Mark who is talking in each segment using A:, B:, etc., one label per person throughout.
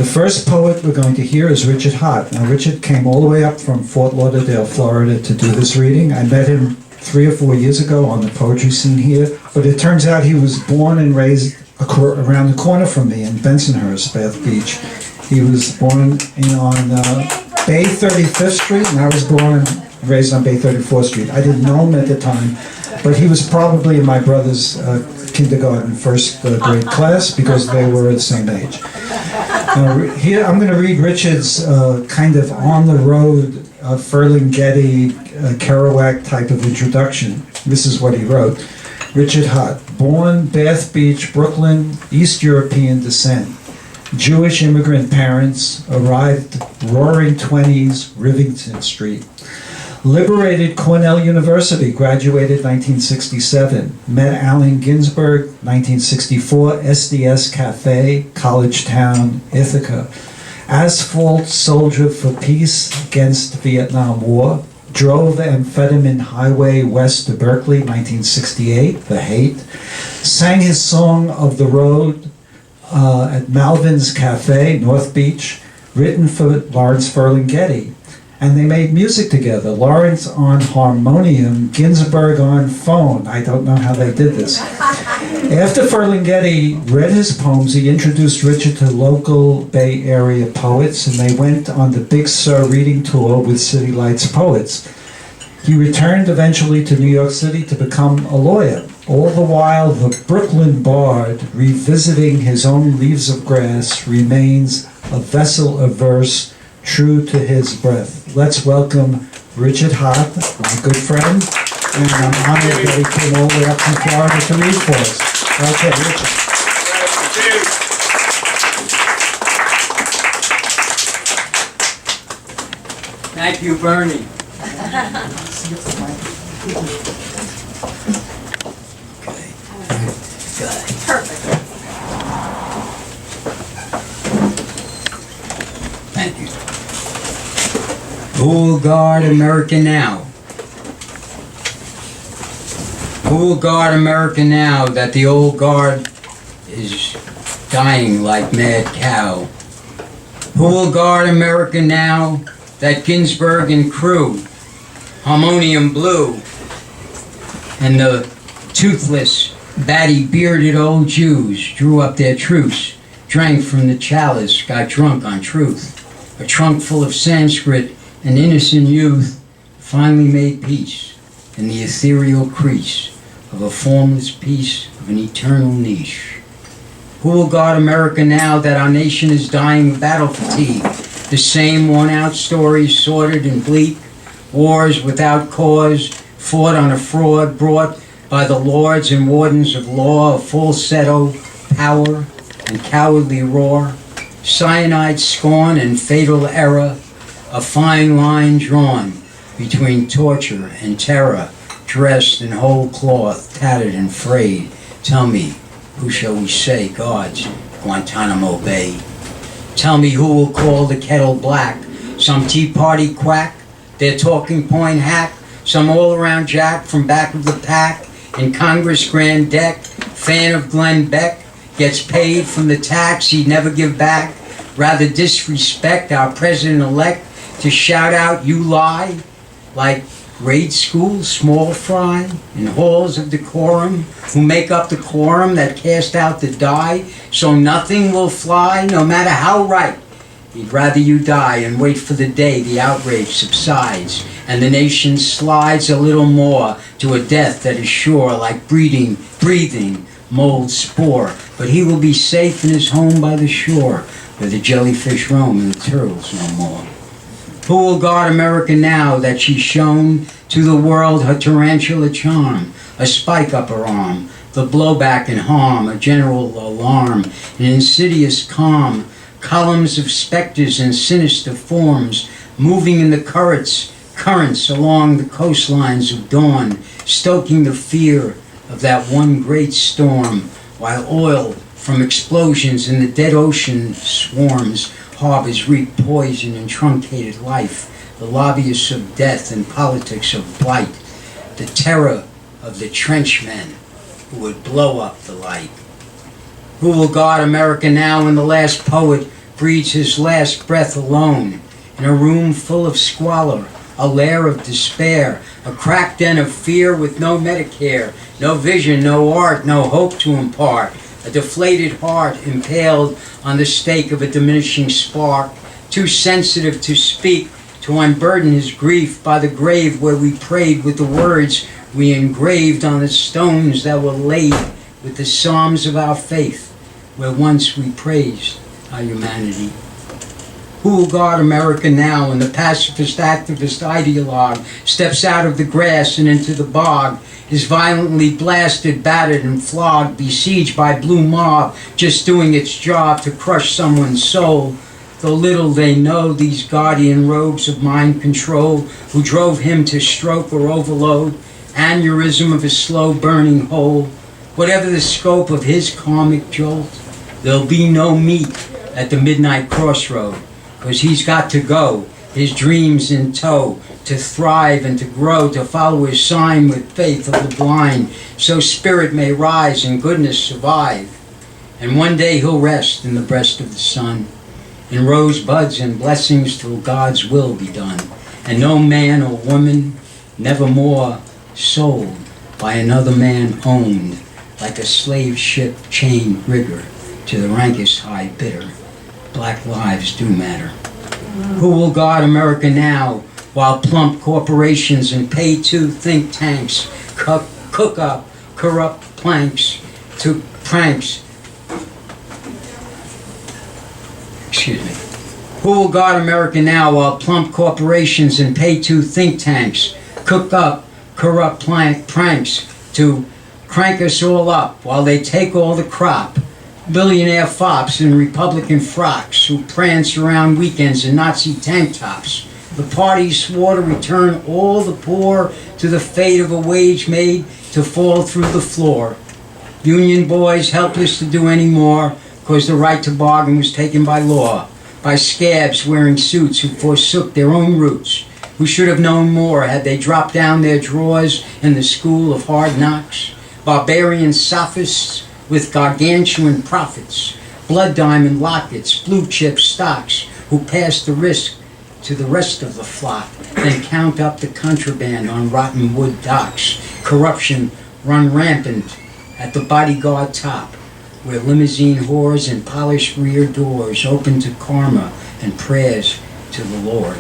A: The first poet we're going to hear is Richard Hott. Now, Richard came all the way up from Fort Lauderdale, Florida to do this reading. I met him 3 or 4 years ago on the poetry scene here, but it turns out he was born and raised around the corner from me in Bensonhurst, Bath Beach. He was born on Bay 35th Street, and I was born and raised on Bay 34th Street. I didn't know him at the time, but he was probably in my brother's kindergarten first grade class because they were the same age. Here I'm going to read Richard's kind of on-the-road Ferlinghetti, Kerouac type of introduction. This is what he wrote. Richard Hott, born Bath Beach, Brooklyn, East European descent. Jewish immigrant parents, arrived roaring 20s, Rivington Street. Liberated Cornell University, graduated 1967. Met Allen Ginsberg, 1964, SDS Cafe, College Town, Ithaca. Asphalt soldier for peace against Vietnam War. Drove amphetamine highway west to Berkeley, 1968, The Hate. Sang his song of the road at Malvin's Cafe, North Beach, written for Lawrence Ferlinghetti. And they made music together. Lawrence on harmonium, Ginsberg on phone. I don't know how they did this. After Ferlinghetti read his poems, he introduced Richard to local Bay Area poets, and they went on the Big Sur reading tour with City Lights poets. He returned eventually to New York City to become a lawyer. All the while, the Brooklyn bard, revisiting his own Leaves of Grass, remains a vessel of verse true to his breath. Let's welcome Richard Hott, my good friend, and I'm honored that he came all the way up from Florida to read for us. Okay, Richard.
B: Thank you, Bernie.
C: Perfect.
B: Thank you. Who will guard America now? Who will guard America now that the old guard is dying like mad cow? Who will guard America now that Ginsberg and crew harmonium blew and the toothless, batty-bearded old Jews drew up their truce, drank from the chalice, got drunk on truth. A trunk full of Sanskrit and innocent youth finally made peace in the ethereal crease of a formless piece of an eternal niche. Who will guard America now that our nation is dying of battle fatigue? The same worn-out stories, sordid and bleak, wars without cause, fought on a fraud brought by the lords and wardens of law, of falsetto, power, and cowardly roar, cyanide scorn and fatal error, a fine line drawn between torture and terror, dressed in whole cloth, tattered and frayed. Tell me, who shall we say guards Guantanamo Bay? Tell me who will call the kettle black? Some Tea Party quack, their talking point hack, some all-around jack from back of the pack, in Congress Grand Deck, fan of Glenn Beck, gets paid from the tax he'd never give back, rather disrespect our president-elect to shout out, you lie, like grade school small fry in halls of decorum, who make up the quorum that cast out the die, so nothing will fly, no matter how right. He'd rather you die and wait for the day the outrage subsides, and the nation slides a little more to a death that is sure, like breathing, mold spore. But he will be safe in his home by the shore, where the jellyfish roam and the turtles no more. Who will guard America now that she's shown to the world her tarantula charm, a spike up her arm, the blowback and harm, a general alarm, an insidious calm, columns of specters and sinister forms, moving in the currents along the coastlines of dawn, stoking the fear of that one great storm, while oil from explosions in the dead ocean swarms, harbors reap poison and truncated life, the lobbyists of death and politics of blight, the terror of the trenchmen who would blow up the light. Who will guard America now when the last poet breathes his last breath alone, in a room full of squalor, a lair of despair, a cracked den of fear with no Medicare, no vision, no art, no hope to impart, a deflated heart impaled on the stake of a diminishing spark, too sensitive to speak, to unburden his grief by the grave where we prayed with the words we engraved on the stones that were laid with the psalms of our faith, where once we praised our humanity. Who will guard America now when the pacifist activist ideologue steps out of the grass and into the bog, is violently blasted, battered, and flogged, besieged by blue mob just doing its job to crush someone's soul? Though little they know these guardian robes of mind control who drove him to stroke or overload, aneurysm of a slow burning hole. Whatever the scope of his karmic jolt, there'll be no meat at the midnight crossroad, 'cause he's got to go, his dreams in tow, to thrive and to grow, to follow his sign with faith of the blind, so spirit may rise and goodness survive. And one day he'll rest in the breast of the sun, in rosebuds and blessings till God's will be done, and no man or woman nevermore sold by another man owned, like a slave ship chained rigger to the rankest high bidder. Black lives do matter. Who will guard America now while plump corporations and pay-to think tanks cook up corrupt planks to pranks? Excuse me. Who will guard America now while plump corporations and pay-to think tanks cook up corrupt pranks to crank us all up while they take all the crop? Billionaire fops in Republican frocks who prance around weekends in Nazi tank tops. The party swore to return all the poor to the fate of a wage made to fall through the floor. Union boys helpless to do any more, 'cause the right to bargain was taken by law, by scabs wearing suits who forsook their own roots, who should have known more had they dropped down their drawers in the school of hard knocks. Barbarian sophists with gargantuan profits, blood diamond lockets, blue chip stocks, who pass the risk to the rest of the flock, then count up the contraband on rotten wood docks. Corruption run rampant at the bodyguard top, where limousine whores and polished rear doors open to karma and prayers to the Lord.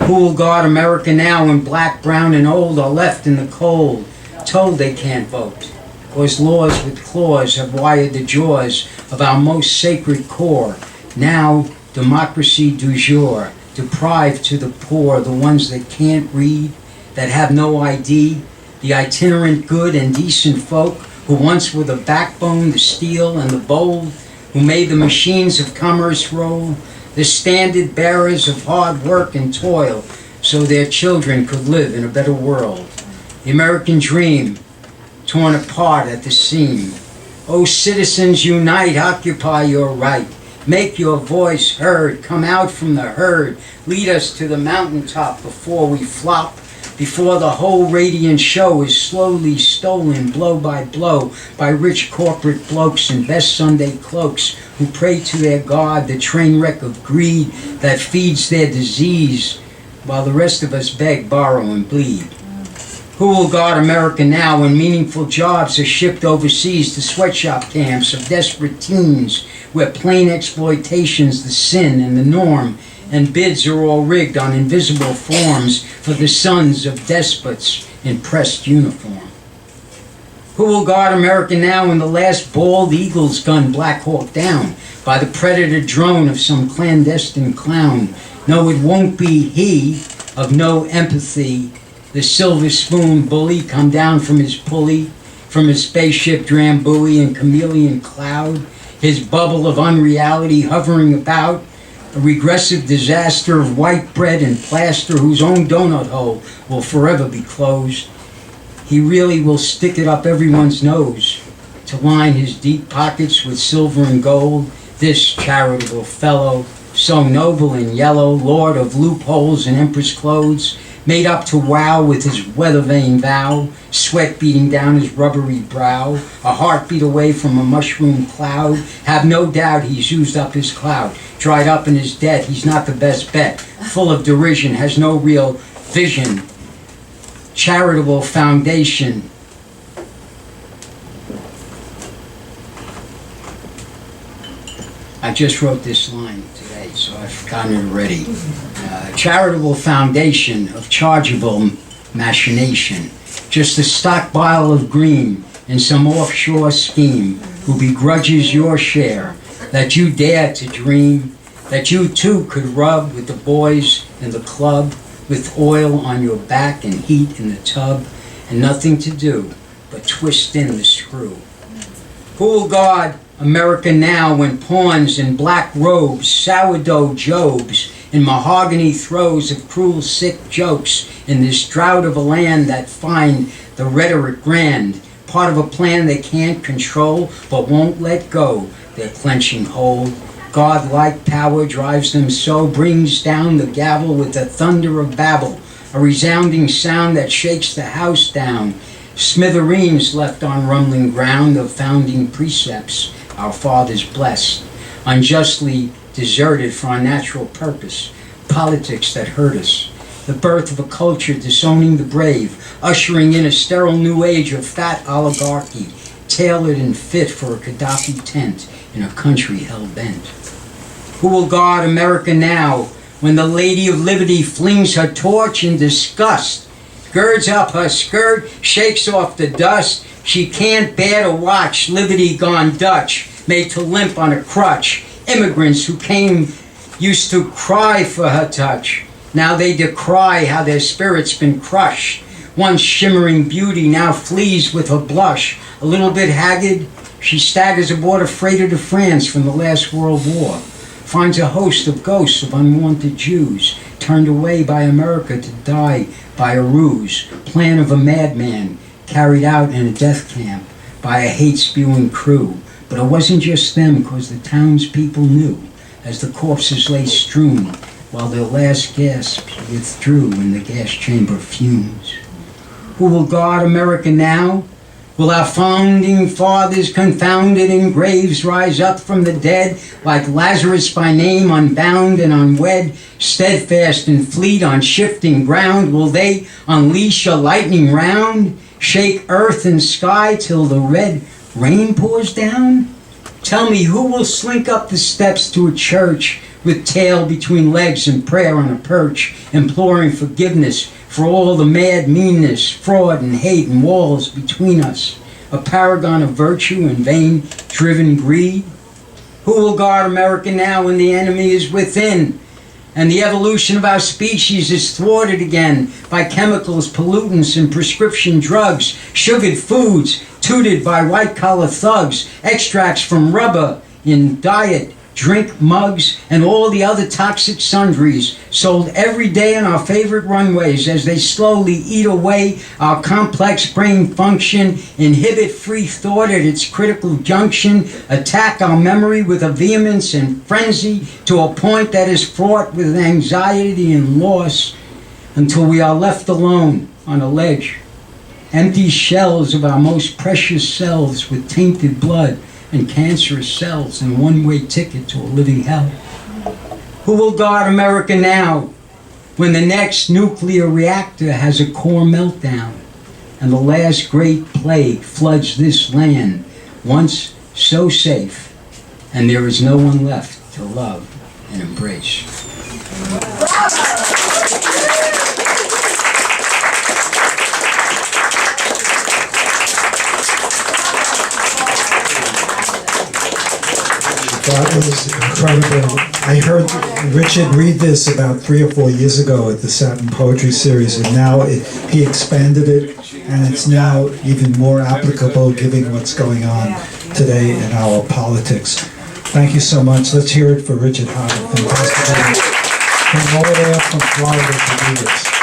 B: Who will guard America now when black, brown, and old are left in the cold, told they can't vote, 'cause laws with claws have wired the jaws of our most sacred core? Now democracy du jour, deprived to the poor, the ones that can't read, that have no ID, the itinerant good and decent folk who once were the backbone, the steel, and the bold, who made the machines of commerce roll, the standard bearers of hard work and toil, so their children could live in a better world. The American dream, torn apart at the seam. Oh, citizens, unite, occupy your right. Make your voice heard, come out from the herd. Lead us to the mountaintop before we flop, before the whole radiant show is slowly stolen blow by blow by rich corporate blokes in best Sunday cloaks who pray to their God, the train wreck of greed that feeds their disease, while the rest of us beg, borrow, and bleed. Who will guard America now when meaningful jobs are shipped overseas to sweatshop camps of desperate teens, where plain exploitation's the sin and the norm, and bids are all rigged on invisible forms for the sons of despots in pressed uniform? Who will guard America now when the last bald eagle's gunned Black Hawk down by the predator drone of some clandestine clown? No, it won't be he of no empathy, the silver spoon bully come down from his pulley, from his spaceship Drambuie and chameleon cloud, his bubble of unreality hovering about, a regressive disaster of white bread and plaster whose own donut hole will forever be closed. He really will stick it up everyone's nose to line his deep pockets with silver and gold, this charitable fellow, so noble in yellow, lord of loopholes and empress clothes, made up to wow with his weather-vane vow, sweat beating down his rubbery brow, a heartbeat away from a mushroom cloud. Have no doubt he's used up his cloud, dried up in his debt, he's not the best bet, full of derision, has no real vision, charitable foundation. I just wrote this line today, so I've gotten it ready. Charitable foundation of chargeable machination, just a stockpile of green in some offshore scheme who begrudges your share, that you dare to dream, that you too could rub with the boys in the club, with oil on your back and heat in the tub, and nothing to do but twist in the screw. Who will guard America now when pawns in black robes, sourdough Jobs, in mahogany throes of cruel sick jokes, in this drought of a land that find the rhetoric grand, part of a plan they can't control but won't let go, their clenching hold. God-like power drives them so, brings down the gavel with the thunder of Babel, a resounding sound that shakes the house down, smithereens left on rumbling ground of founding precepts our fathers blessed, unjustly deserted for unnatural purpose, politics that hurt us, the birth of a culture disowning the brave, ushering in a sterile new age of fat oligarchy, tailored and fit for a Gaddafi tent in a country hell-bent. Who will guard America now when the Lady of Liberty flings her torch in disgust, girds up her skirt, shakes off the dust? She can't bear to watch liberty gone Dutch, made to limp on a crutch. Immigrants who came used to cry for her touch. Now they decry how their spirit's been crushed. Once shimmering beauty now flees with her blush. A little bit haggard, she staggers aboard a freighter to France from the last World War. Finds a host of ghosts of unwanted Jews, turned away by America to die by a ruse, plan of a madman, carried out in a death camp by a hate-spewing crew. But it wasn't just them, because the townspeople knew, as the corpses lay strewn, while their last gasps withdrew in the gas chamber fumes. Who will guard America now? Will our founding fathers, confounded in graves, rise up from the dead, like Lazarus by name, unbound and unwed, steadfast and fleet on shifting ground? Will they unleash a lightning round, shake earth and sky till the red rain pours down? Tell me, who will slink up the steps to a church with tail between legs and prayer on a perch, imploring forgiveness for all the mad meanness, fraud and hate and walls between us, a paragon of virtue and vain-driven greed? Who will guard America now when the enemy is within, and the evolution of our species is thwarted again by chemicals, pollutants, and prescription drugs, sugared foods tooted by white-collar thugs, extracts from rubber in diet, drink mugs, and all the other toxic sundries sold every day on our favorite runways as they slowly eat away our complex brain function, inhibit free thought at its critical junction, attack our memory with a vehemence and frenzy to a point that is fraught with anxiety and loss, until we are left alone on a ledge, empty shells of our most precious selves with tainted blood and cancerous cells, and one-way ticket to a living hell. Who will guard America now when the next nuclear reactor has a core meltdown and the last great plague floods this land, once so safe, and there is no one left to love and embrace?
A: That was incredible. I heard Richard read this about 3 or 4 years ago at the Satin Poetry Series, and now he expanded it, and it's now even more applicable given what's going on today in our politics. Thank you so much. Let's hear it for Richard Hott. Fantastic. From all the way up from Florida to do this.